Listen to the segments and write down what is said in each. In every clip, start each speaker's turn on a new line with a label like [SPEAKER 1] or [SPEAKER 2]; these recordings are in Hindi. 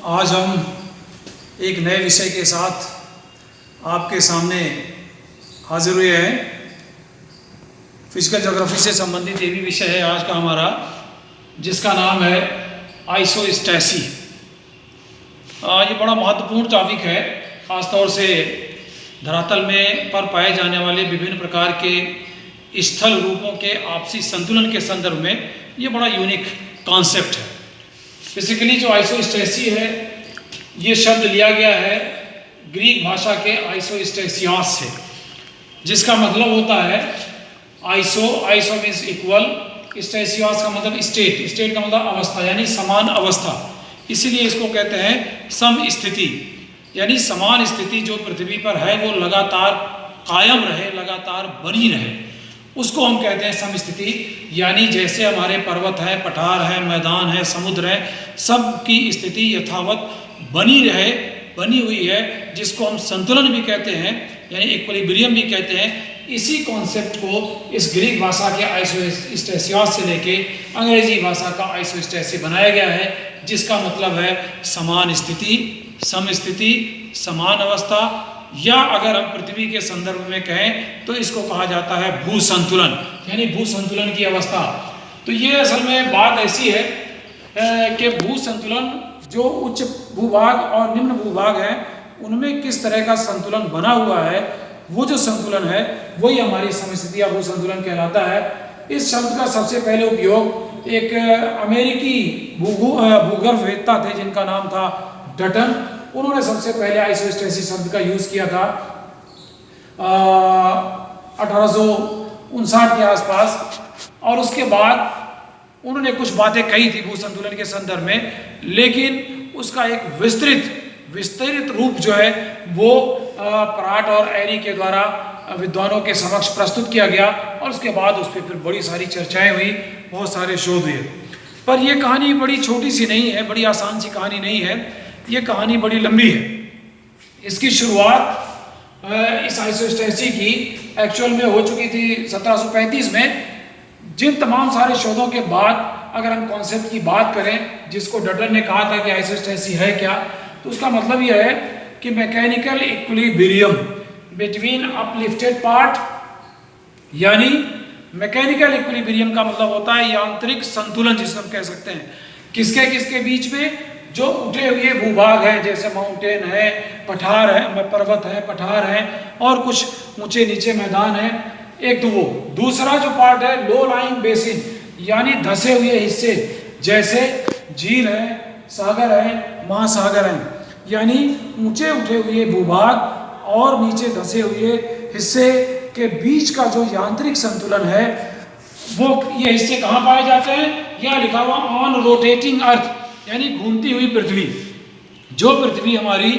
[SPEAKER 1] आज हम एक नए विषय के साथ आपके सामने हाजिर हुए हैं। फिजिकल ज्योग्राफी से संबंधित ये भी विषय है आज का हमारा, जिसका नाम है आइसोस्टैसी। ये बड़ा महत्वपूर्ण टॉपिक है, ख़ासतौर से धरातल में पर पाए जाने वाले विभिन्न प्रकार के स्थल रूपों के आपसी संतुलन के संदर्भ में ये बड़ा यूनिक कॉन्सेप्ट है। बेसिकली जो आइसोस्टैसी है, ये शब्द लिया गया है ग्रीक भाषा के आइसोस्टैसियास से, जिसका मतलब होता है आइसो मीन्स इक्वल, स्टैसियास का मतलब स्टेट का मतलब अवस्था, यानी समान अवस्था। इसीलिए इसको कहते हैं समस्थिति, यानी समान स्थिति जो पृथ्वी पर है वो लगातार कायम रहे, लगातार बनी रहे, उसको हम कहते हैं समस्थिति। यानी जैसे हमारे पर्वत है, पठार है, मैदान है, समुद्र है, सब की स्थिति यथावत बनी हुई है, जिसको हम संतुलन भी कहते हैं, यानी इक्विलिब्रियम भी कहते हैं। इसी कॉन्सेप्ट को इस ग्रीक भाषा के आइसोस्टैसियास से लेके अंग्रेजी भाषा का आइसोस्टैसी बनाया गया है, जिसका मतलब है समान स्थिति, समस्थिति, समान अवस्था, या अगर हम पृथ्वी के संदर्भ में कहें तो इसको कहा जाता है भू संतुलन, यानी भू संतुलन की अवस्था। तो ये असल में बात ऐसी है कि भू संतुलन, जो उच्च भूभाग और निम्न भूभाग है, उनमें किस तरह का संतुलन बना हुआ है, वो जो संतुलन है वही हमारी समस्थिति या भू संतुलन कहलाता है। इस शब्द का सबसे पहले उपयोग एक अमेरिकी भूगर्भवेत्ता थे जिनका नाम था डटन। उन्होंने सबसे पहले आइसोस्टैसी शब्द का यूज किया था 1859 के आसपास, और उसके बाद उन्होंने कुछ बातें कही थी भू संतुलन के संदर्भ में, लेकिन उसका एक विस्तृत रूप जो है वो प्राट और एरी के द्वारा विद्वानों के समक्ष प्रस्तुत किया गया, और उसके बाद उस पर फिर बड़ी सारी चर्चाएं हुई, बहुत सारे शोध हुए। पर यह कहानी बड़ी छोटी सी नहीं है, बड़ी आसान सी कहानी नहीं है, ये कहानी बड़ी लंबी है। इसकी शुरुआत इस आइसोस्टैसी की एक्चुअल में हो चुकी थी 1735 में। जिन तमाम सारे शोधों के बाद अगर हम कॉन्सेप्ट की बात करें, जिसको डटन ने कहा था कि आइसोस्टैसी है क्या, तो उसका मतलब यह है कि mechanical equilibrium between uplifted part, यानी मैकेनिकल इक्विलिब्रियम का मतलब होता है यांत्रिक संतुलन, जिसे हम कह सकते हैं किसके बीच में, जो उठे हुए भूभाग हैं, जैसे माउंटेन है, पठार है, पर्वत है, पठार है, और कुछ ऊंचे नीचे मैदान है, एक तो वो। दूसरा जो पार्ट है लो लाइंग बेसिन, यानी धसे हुए हिस्से, जैसे झील है, सागर है, महासागर है, यानी ऊंचे उठे हुए भूभाग और नीचे धसे हुए हिस्से के बीच का जो यांत्रिक संतुलन है, वो ये हिस्से कहाँ पाए जाते हैं? यहाँ लिखा हुआ ऑन रोटेटिंग अर्थ, यानी घूमती हुई पृथ्वी। जो पृथ्वी हमारी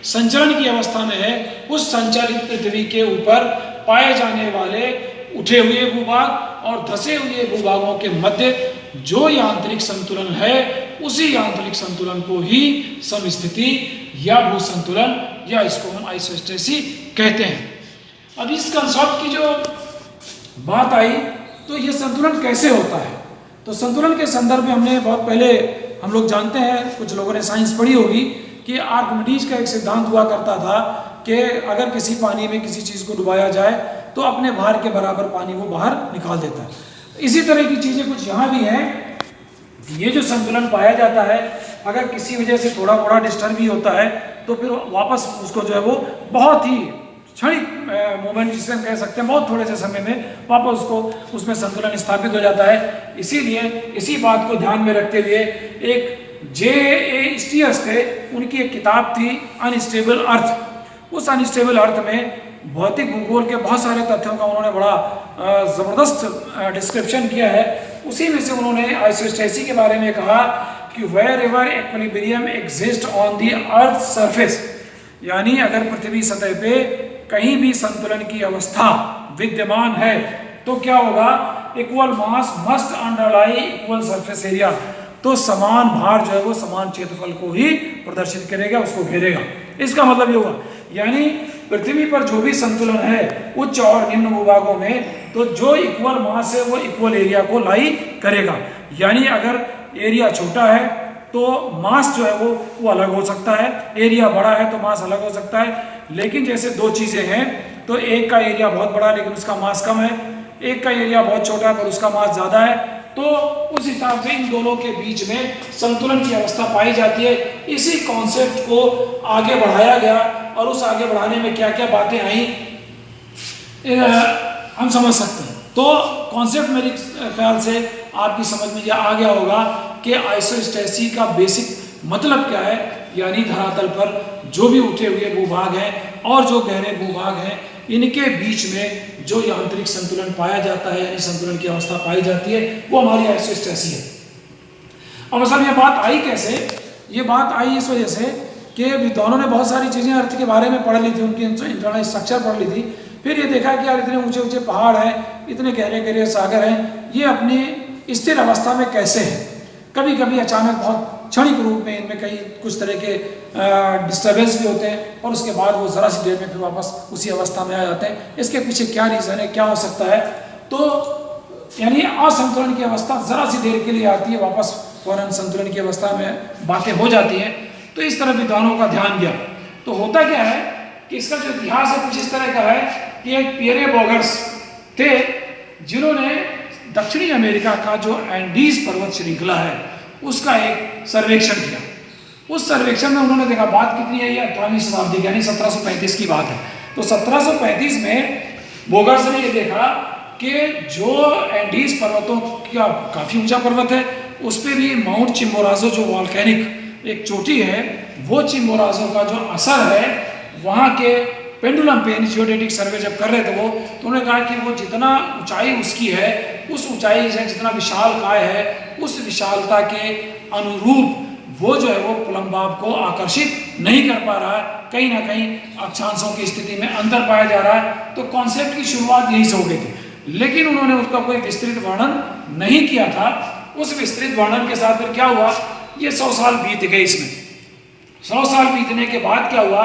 [SPEAKER 1] संचलन की अवस्था में है, उस संचालित पृथ्वी के ऊपर पाए जाने वाले उठे हुए भूभाग और धसे हुए भूभागों के मध्य जो यांत्रिक संतुलन है, उसी यांत्रिक संतुलन को ही समस्थिति या भू संतुलन, या इसको हम आइसोस्टैसी कहते हैं। अब इस कंसेप्ट की जो बात आई, तो ये संतुलन कैसे होता है? तो संतुलन के संदर्भ में हमने बहुत पहले, हम लोग जानते हैं, कुछ लोगों ने साइंस पढ़ी होगी, कि आर्किमिडीज का एक सिद्धांत हुआ करता था कि अगर किसी पानी में किसी चीज़ को डुबाया जाए तो अपने भार के बराबर पानी वो बाहर निकाल देता है। इसी तरह की चीज़ें कुछ यहाँ भी हैं। ये जो संतुलन पाया जाता है, अगर किसी वजह से थोड़ा थोड़ा डिस्टर्ब भी होता है, तो फिर वापस उसको जो है वो बहुत ही क्षणिक मोमेंट, जिसे हम कह सकते हैं, बहुत थोड़े से समय में वापस उसको उसमें संतुलन स्थापित हो जाता है। इसीलिए इसी बात को ध्यान में रखते हुए एक J.A. स्टीयर्स थे, उनकी एक किताब थी अनस्टेबल अर्थ। उस अनस्टेबल अर्थ में भौतिक भूगोल के बहुत सारे तथ्यों का उन्होंने बड़ा ज़बरदस्त डिस्क्रिप्शन किया है। उसी में से उन्होंने आइसोस्टैसी के बारे में कहा कि wherever equilibrium exist on the earth surface, यानी अगर पृथ्वी सतह पे कहीं भी संतुलन की अवस्था विद्यमान है, तो क्या होगा? इक्वल मास मस्ट अंडरलाई इक्वल सरफेस एरिया, तो समान भार जो है वो समान क्षेत्रफल को ही प्रदर्शित करेगा, उसको घेरेगा। इसका मतलब ये हुआ, यानी पृथ्वी पर जो भी संतुलन है उच्च और निम्न भूभागों में, तो जो इक्वल मास है वो इक्वल एरिया को लाई करेगा। यानी अगर एरिया छोटा है तो मास जो है वो अलग हो सकता है, एरिया बड़ा है तो मास अलग हो सकता है। लेकिन जैसे दो चीज़ें हैं, तो एक का एरिया बहुत बड़ा है लेकिन उसका मास कम है, एक का एरिया बहुत छोटा है पर उसका मास ज़्यादा है, तो उस हिसाब से इन दोनों के बीच में संतुलन की अवस्था पाई जाती है। इसी कॉन्सेप्ट को आगे बढ़ाया गया और उस आगे बढ़ाने में क्या क्या बातें आई हम समझ सकते हैं। तो कॉन्सेप्ट मेरे ख्याल से आपकी समझ में यह आ गया होगा कि आइसोस्टेसी का बेसिक मतलब क्या है, यानी धरातल पर जो भी उठे हुए भूभाग हैं और जो गहरे भूभाग हैं, इनके बीच में जो यांत्रिक संतुलन पाया जाता है, यानी संतुलन की अवस्था पाई जाती है, वो हमारी आइसोस्टेसी है। अब असल ये बात आई कैसे? ये बात आई इस वजह से कि विद्वानों ने बहुत सारी चीज़ें अर्थ के बारे में पढ़ ली थी, उनकी इंटरनल स्ट्रक्चर पढ़ ली थी। फिर ये देखा कि यार इतने ऊंचे ऊंचे पहाड़ हैं, इतने गहरे गहरे सागर हैं, ये अपनी स्थिर अवस्था में कैसे हैं? कभी कभी अचानक बहुत क्षणिक रूप में इनमें कई कुछ तरह के डिस्टर्बेंस भी होते हैं और उसके बाद वो ज़रा सी देर में फिर वापस उसी अवस्था में आ जाते हैं। इसके पीछे क्या रीज़न है, क्या हो सकता है? तो यानी असंतुलन की अवस्था ज़रा सी देर के लिए आती है, वापस फौरन संतुलन की अवस्था में बातें हो जाती हैं। तो इस तरह विद्वानों का ध्यान गया। तो होता क्या है कि इसका जो इतिहास है कुछ इस तरह का है कि एक पियरे बोगर्स थे जिन्होंने दक्षिणी अमेरिका का जो एंडीज पर्वत श्रृंखला है उसका एक सर्वेक्षण किया। उस सर्वेक्षण में उन्होंने देखा, बात कितनी है, ये 18वीं शताब्दी यानी 1735 की बात है। तो 1735 में बोगर्स ने ये देखा कि जो एंडीज पर्वतों का काफ़ी ऊंचा पर्वत है, उस पर भी माउंट चिम्बोराजो जो वॉल्केनिक एक चोटी है, वो चिम्बोराजो का जो असर है वहाँ के पेंडुलम पे जियोडेटिक सर्वे जब कर रहे थे वो, तो उन्होंने कहा कि वो जितना ऊंचाई उसकी है, उस ऊंचाई से जितना विशाल काय है, उस विशालता के अनुरूप वो जो है वो पुलंबाब को आकर्षित नहीं कर पा रहा है, कहीं ना कहीं अक्षांशों की स्थिति में अंतर पाया जा रहा है। तो कॉन्सेप्ट की शुरुआत यही से हो गई थी, लेकिन उन्होंने उसका कोई विस्तृत वर्णन नहीं किया था। उस विस्तृत वर्णन के साथ फिर क्या हुआ, ये 100 साल बीत गए। इसमें 100 साल बीतने के बाद क्या हुआ,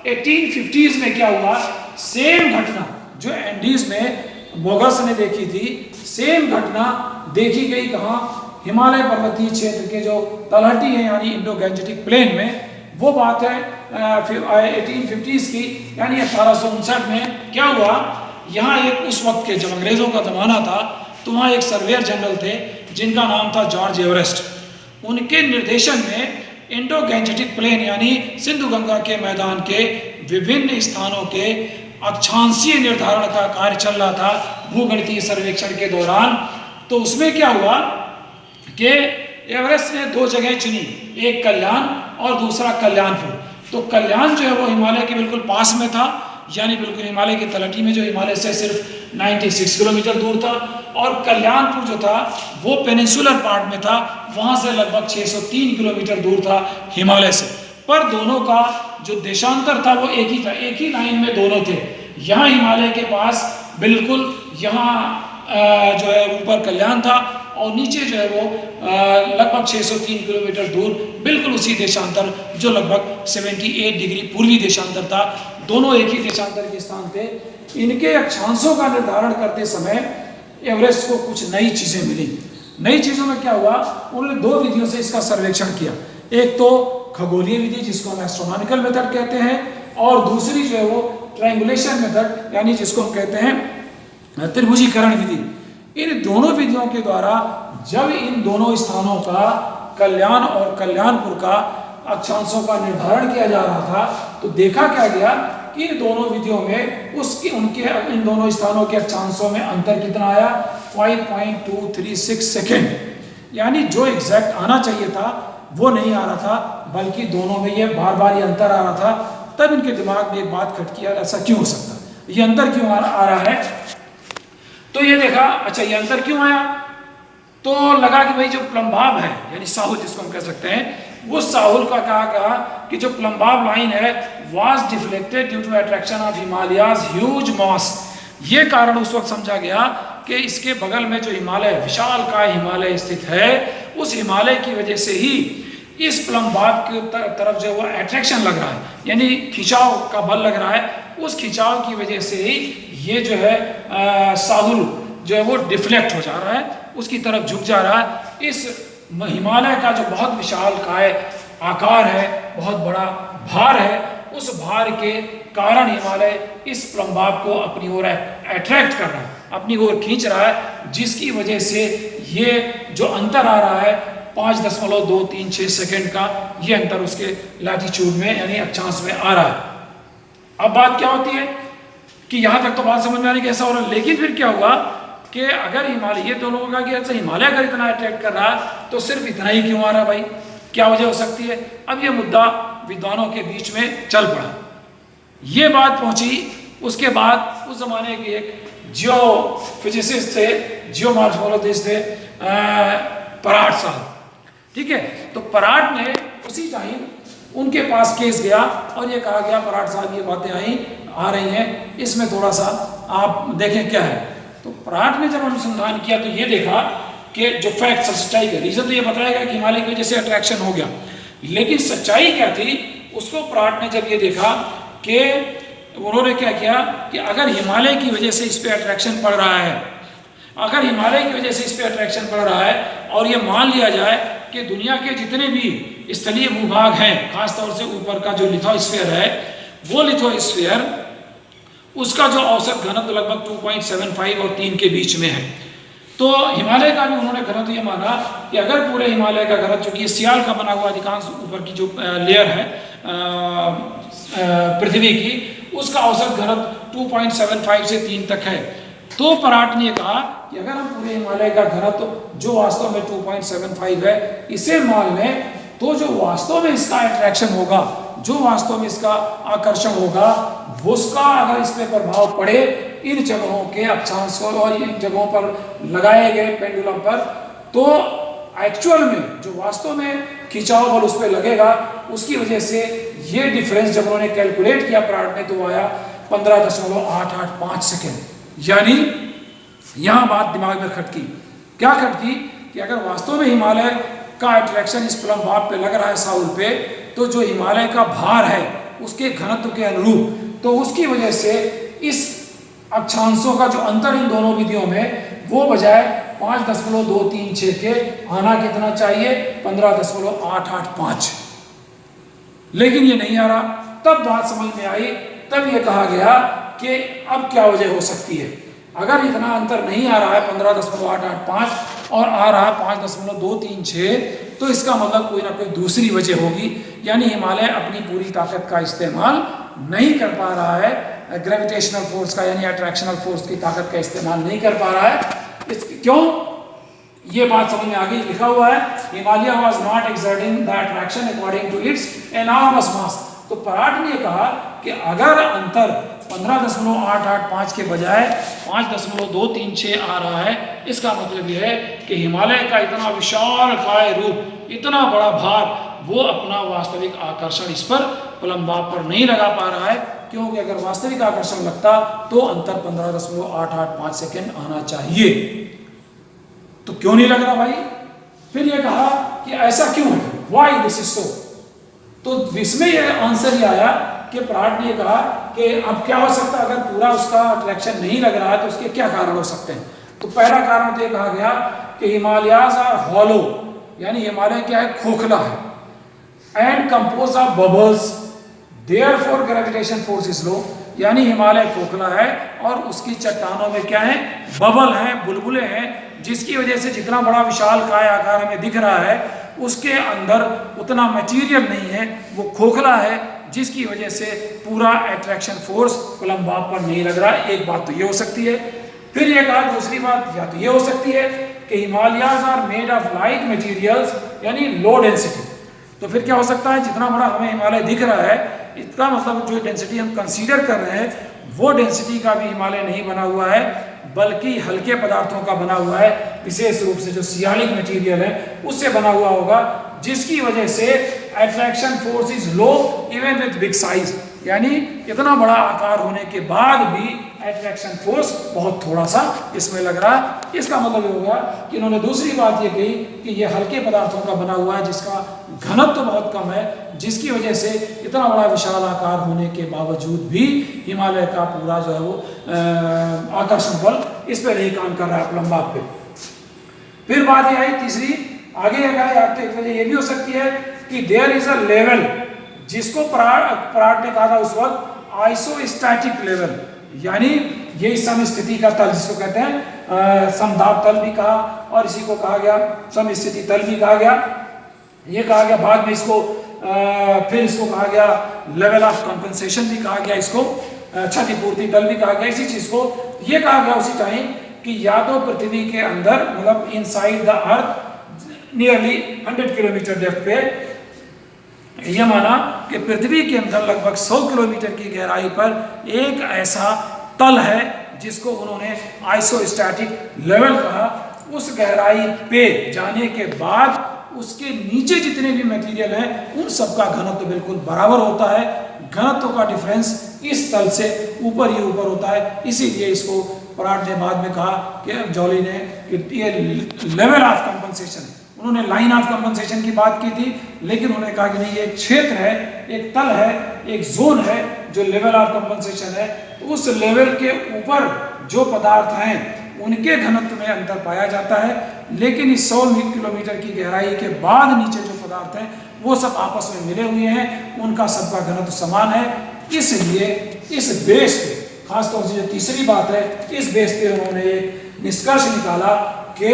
[SPEAKER 1] 1850s में क्या हुआ, सेम घटना जो एंडीज में बोगर्स ने देखी थी, सेम घटना देखी गई कहाँ, हिमालय पर्वतीय क्षेत्र के जो तलहटी है यानी इंडो गैंजेटिक प्लेन में। वो बात है 1850s की, यानी 1859 में क्या हुआ, यहाँ एक उस वक्त के जब अंग्रेजों का जमाना था तो वहाँ एक सर्वेयर जनरल थे जिनका नाम था जॉर्ज एवरेस्ट। उनके निर्देशन में इंडो गैंजेटिक प्लेन यानी सिंधु गंगा के मैदान के विभिन्न स्थानों के अक्षांशीय निर्धारण का कार्य चल रहा था भूगणितीय सर्वेक्षण के दौरान। तो उसमें क्या हुआ कि एवरेस्ट ने 2 जगह चुनी, एक कल्याण और दूसरा कल्याणपुर। तो कल्याण जो है वो हिमालय के बिल्कुल पास में था, यानी बिल्कुल हिमालय की तलहटी में, जो हिमालय से सिर्फ 96 किलोमीटर दूर था, और कल्याणपुर जो था वो पेनिनसुलर पार्ट में था, वहाँ से लगभग 603 किलोमीटर दूर था हिमालय से। पर दोनों का जो देशांतर था वो एक ही था, एक ही लाइन में दोनों थे। यहाँ हिमालय के पास बिल्कुल यहाँ जो है ऊपर कल्याण था और नीचे जो है वो लगभग 603 किलोमीटर दूर बिल्कुल उसी देशांतर जो लगभग 78 डिग्री पूर्वी देशांतर था, दोनों एक ही देशांतर के स्थान थे। इनके अक्षांशों का निर्धारण करते समय एवरेस्ट को कुछ नई चीज़ें मिली। नई चीज़ों में क्या हुआ, उन्होंने 2 विधियों से इसका सर्वेक्षण किया। एक तो खगोलीय विधि जिसको हम एस्ट्रोनॉमिकल मेथड कहते हैं, और दूसरी जो है वो ट्रायंगुलेशन मेथड यानी जिसको हम कहते हैं त्रिभुजीकरण विधि। इन दोनों विधियों के द्वारा जब इन दोनों स्थानों का, कल्याण और कल्याणपुर का, अक्षांशों का निर्धारण किया जा रहा था, तो देखा क्या गया कि इन दोनों विधियों में उनके इन दोनों स्थानों के अक्षांशों में अंतर कितना आया, 5.236 सेकेंड। यानी जो एग्जैक्ट आना चाहिए था वो नहीं आ रहा था, बल्कि दोनों में ये बार बार ये अंतर आ रहा था। तब इनके दिमाग में एक बात खटकी, यार ऐसा क्यों हो सकता है, ये अंतर क्यों आ रहा है। तो ये देखा, अच्छा ये अंतर क्यों आया, तो लगा कि भाई जो प्लम्बाब है यानी साहुल जिसको हम कह सकते हैं, वो साहुल का कहा कि जो प्लम्बाब लाइन है was deflected due to attraction of Himalayas huge mass. ये कारण उस वक्त समझा गया कि इसके बगल में जो हिमालय, विशाल का हिमालय स्थित है, उस हिमालय की वजह से ही इस प्लम्बाब की तरफ जो वो अट्रैक्शन लग रहा है, यानी खिंचाव का बल लग रहा है, उस खिंचाव की वजह से ही ये जो है साहुल जो है वो डिफ्लेक्ट हो जा रहा है, उसकी तरफ झुक जा रहा है। इस हिमालय का जो बहुत विशालकाय आकार है, बहुत बड़ा भार है, उस भार के कारण हिमालय इस प्लम्बाब को अपनी ओर अट्रैक्ट कर रहा है, अपनी ओर खींच रहा है, जिसकी वजह से ये जो अंतर आ रहा है 5.236 सेकेंड का, ये अंतर उसके लैटिट्यूड में यानी अक्षांश में आ रहा है। अब बात क्या होती है कि यहाँ तक तो बात समझ में आ रही कैसा हो रहा है, लेकिन फिर क्या हुआ कि अगर हिमालय, ये तो लोगों का कि अच्छा हिमालय अगर इतना अट्रैक्ट कर रहा है तो सिर्फ इतना ही क्यों आ रहा है भाई, क्या वजह हो सकती है। अब ये मुद्दा विद्वानों के बीच में चल पड़ा, ये बात पहुंची। उसके बाद उस जमाने के एक जियो फिजिसिस्ट थे, जियो मॉर्फोलॉजिस्ट थे, पराट साहब, ठीक है। तो पराट ने उसी टाइम उनके पास केस गया और ये कहा गया पराट साहब ये बातें आ रही हैं, इसमें थोड़ा सा आप देखें क्या है। तो पराट ने जब अनुसंधान किया तो ये देखा कि जो फैक्ट, सच्चाई का रीजन तो ये बताया गया कि हिमालय की वजह से अट्रैक्शन हो गया, लेकिन सच्चाई क्या थी उसको पराट ने जब ये देखा कि उन्होंने क्या किया कि अगर हिमालय की वजह से इस पर अट्रैक्शन पड़ रहा है, अगर हिमालय की वजह से इस पर अट्रैक्शन पड़ रहा है और ये मान लिया जाए कि दुनिया के जितने भी स्थलीय भूभाग हैं, खासतौर से ऊपर का जो लिथोस्फीयर है, वो लिथोस्फीयर उसका जो औसत घनत्व लगभग 2.75 और 3 के बीच में है, तो हिमालय का भी उन्होंने घनत्व ये माना कि अगर पूरे हिमालय का घनत्व, चूंकि ये सियाल का बना हुआ अधिकांश ऊपर की जो लेयर है पृथ्वी की, उसका औसत घनत्व 2.75 से 3 तक है। तो पराट ने कहा कि अगर हम पूरे हिमालय का घनत्व जो वास्तव में 2.75 है इसे मान लें, तो जो वास्तव में इसका अट्रैक्शन होगा, जो वास्तव में इसका आकर्षण होगा, उसका अगर इस पे प्रभाव पड़े इन जगहों के अक्षांश और इन जगहों पर लगाए गए पेंडुलम पर, तो एक्चुअल में जो वास्तव में खिंचाव बल उस पर लगेगा, उसकी वजह से ये डिफरेंस जब उन्होंने कैलकुलेट किया पराट ने, तो आया 15.885 सेकेंड। यानी यहां बात दिमाग में खटकी, क्या खटकी कि अगर वास्तव में हिमालय का अट्रैक्शन इस प्लम्बाब पे लग रहा है साउल पे, तो जो हिमालय का भार है उसके घनत्व के अनुरूप, तो उसकी वजह से इस अक्षांशों का जो अंतर इन दोनों विधियों में, वो बजाय 5.236 के आना कितना चाहिए, 15.885, लेकिन ये नहीं आ रहा। तब बात समझ में आई, तब ये कहा गया कि अब क्या वजह हो सकती है। अगर इतना अंतर नहीं आ रहा है 15.885 और आ रहा है 5.236, तो इसका मतलब कोई ना कोई दूसरी वजह होगी, यानी हिमालय अपनी पूरी ताकत का इस्तेमाल नहीं कर पा रहा है, ग्रेविटेशनल फोर्स का यानी अट्रैक्शनल फोर्स की ताकत का इस्तेमाल नहीं कर पा रहा है। क्यों, ये बात समझ में आ गई। लिखा हुआ है Himalaya was not exerting the attraction according to its enormous mass. तो पराट ने कहा कि अगर अंतर 15.885 के बजाय 5.236 आ रहा है, इसका मतलब यह है कि हिमालय का इतना विशाल काय रूप, इतना बड़ा भार, वो अपना वास्तविक आकर्षण इस पर प्लम्बाब पर नहीं लगा पा रहा है, क्योंकि अगर वास्तविक आकर्षण लगता तो अंतर 15.885 सेकेंड आना चाहिए। तो क्यों नहीं लग रहा भाई? फिर ये कहा कि ऐसा क्यों है, व्हाई दिस इज सो। तो इसमें यह आंसर ये आया कि पराट ने कहा कि अब क्या हो सकता है, अगर पूरा उसका अट्रैक्शन नहीं लग रहा है तो उसके क्या कारण हो सकते हैं। तो पहला कारण तो ये कहा गया कि हिमालयाज आर हॉलो, यानी हिमालय क्या है, खोखला है, and compose of bubbles, therefore gravitation force is low, यानी हिमालय खोखला है और उसकी चट्टानों में क्या है, बबल हैं, बुलबुले हैं, जिसकी वजह से जितना बड़ा विशाल काय आकार हमें दिख रहा है उसके अंदर उतना मटेरियल नहीं है, वो खोखला है, जिसकी वजह से पूरा अट्रैक्शन फोर्स प्लम्बाब पर नहीं लग रहा। एक बात तो ये हो सकती है। फिर ये कहा दूसरी बात या तो ये हो सकती है कि Himalayas are made of light materials, यानी लो डेंसिटी। तो फिर क्या हो सकता है, जितना बड़ा हमें हिमालय दिख रहा है, इसका मतलब जो डेंसिटी हम कंसीडर कर रहे हैं वो डेंसिटी का भी हिमालय नहीं बना हुआ है, बल्कि हल्के पदार्थों का बना हुआ है, विशेष रूप से जो सियालिक मटेरियल है उससे बना हुआ होगा, जिसकी वजह से attraction force is low even with big size, यानी इतना बड़ा आकार होने के बाद भी अट्रैक्शन फोर्स बहुत थोड़ा सा इसमें लग रहा है। इसका मतलब ये होगा कि इन्होंने दूसरी बात ये कही कि ये हल्के पदार्थों का बना हुआ है, जिसका घनत्व तो बहुत कम है, जिसकी वजह से इतना बड़ा विशाल आकार होने के बावजूद भी हिमालय का पूरा जो है वो आकर्षण बल इस पर नहीं काम कर रहा है प्लम्बाब पे। फिर बात ये आई तीसरी आगे एक वजह ये भी हो सकती है कि देयर इज अ लेवल, जिसको प्राट ने कहा था उस वक्त आइसोस्टैटिक लेवल, यानी ये समस्थिति का तल जिसको कहते हैं, समदाब तल भी कहा और इसी को कहा गया समस्थिति तल भी कहा गया। ये कहा गया बाद में इसको फिर इसको कहा गया लेवल ऑफ कंपनसेशन भी कहा गया, इसको क्षतिपूर्ति तल भी कहा गया। इसी चीज को ये कहा गया उसी टाइम कि या तो पृथ्वी के अंदर मतलब inside the earth nearly 100 kilometre depth पे, यह माना कि पृथ्वी के अंदर लगभग 100 किलोमीटर की गहराई पर एक ऐसा तल है जिसको उन्होंने आइसोस्टैटिक लेवल कहा। उस गहराई पे जाने के बाद उसके नीचे जितने भी मटेरियल हैं उन सब का घनत्व बिल्कुल बराबर होता है। घनत्व का डिफरेंस इस तल से ऊपर ही ऊपर होता है। इसीलिए इसको प्राट ने बाद में कहा कि जॉली ने ये लेवल ऑफ कंपनसेशन, उन्होंने लाइन ऑफ कंपनसेशन की बात की थी, लेकिन उन्होंने कहा कि नहीं, ये एक क्षेत्र है, एक तल है, एक जोन है जो लेवल ऑफ कंपनसेशन है। तो उस लेवल के ऊपर जो पदार्थ हैं उनके घनत्व में अंतर पाया जाता है, लेकिन इस 100 किलोमीटर की गहराई के बाद नीचे जो पदार्थ हैं वो सब आपस में मिले हुए हैं, उनका सबका घनत्व समान है। इसलिए इस बेस पे, खासतौर से जो तीसरी बात है, इस बेस पे उन्होंने एक निष्कर्ष निकाला कि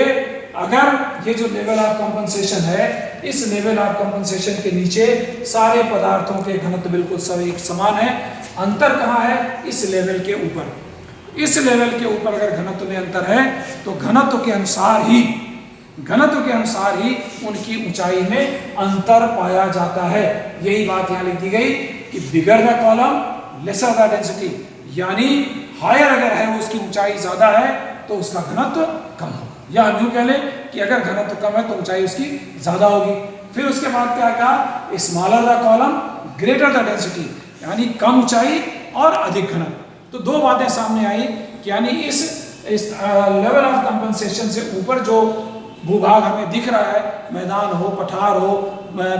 [SPEAKER 1] अगर ये जो लेवल ऑफ कंपनसेशन है, इस लेवल ऑफ कंपनसेशन के नीचे सारे पदार्थों के घनत्व बिल्कुल सभी समान है। अंतर कहाँ है? इस लेवल के ऊपर। इस लेवल के ऊपर अगर घनत्व में अंतर है तो घनत्व के अनुसार ही उनकी ऊंचाई में अंतर पाया जाता है। यही बात यहाँ लिख दी गई कि bigger the column lesser the density, यानी हायर अगर है वो उसकी ऊंचाई ज्यादा है तो उसका घनत्व कम होगा, या हम यूं कह लें कि अगर घनत्व कम है तो ऊंचाई उसकी ज्यादा होगी। फिर उसके बाद क्या कहा? Smaller the column greater the density, यानी कम ऊंचाई और अधिक घनत्व। तो दो बातें सामने आई कि यानी इस लेवल ऑफ कंपनसेशन से ऊपर जो भूभाग हमें दिख रहा है, मैदान हो, पठार हो,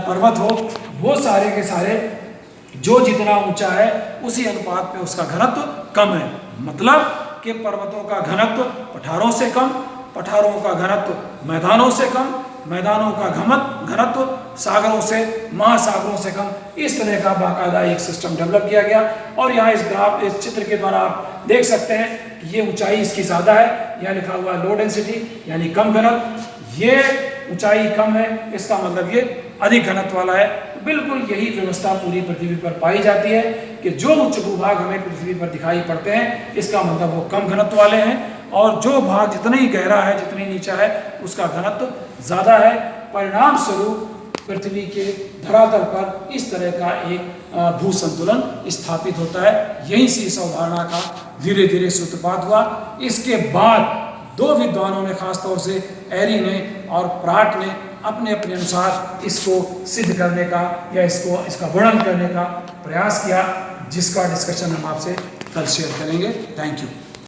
[SPEAKER 1] पर्वत हो, वो सारे के सारे जो जितना ऊंचा है उसी अनुपात में उसका घनत्व कम है। मतलब कि पर्वतों का घनत्व पठारों से कम, पठारों का घनत्व मैदानों से कम, मैदानों का घनत्व सागरों से, महासागरों से कम। इस तरह का बाकायदा एक सिस्टम डेवलप किया गया। और यहाँ इस चित्र के द्वारा आप देख सकते हैं कि ये ऊंचाई इसकी ज़्यादा है, यहाँ लिखा हुआ लो डेंसिटी यानी कम घनत्व, ये ऊंचाई कम है, इसका मतलब ये अधिक घनत्व वाला है। बिल्कुल यही व्यवस्था पूरी पृथ्वी पर पाई जाती है कि जो उच्च भूभाग हमें पृथ्वी पर दिखाई पड़ते हैं इसका मतलब वो कम घनत्व वाले हैं, और जो भाग जितना ही गहरा है, जितनी नीचा है, उसका घनत्व ज़्यादा है। परिणाम स्वरूप पृथ्वी के धरातल पर इस तरह का एक भू संतुलन स्थापित होता है। यहीं से इस अवधारणा का धीरे धीरे सूत्रपात हुआ। इसके बाद दो विद्वानों ने, खासतौर से एरी ने और प्राट ने, अपने अपने अनुसार इसको सिद्ध करने का या इसका वर्णन करने का प्रयास किया, जिसका डिस्कशन हम आपसे कल शेयर करेंगे। Thank you.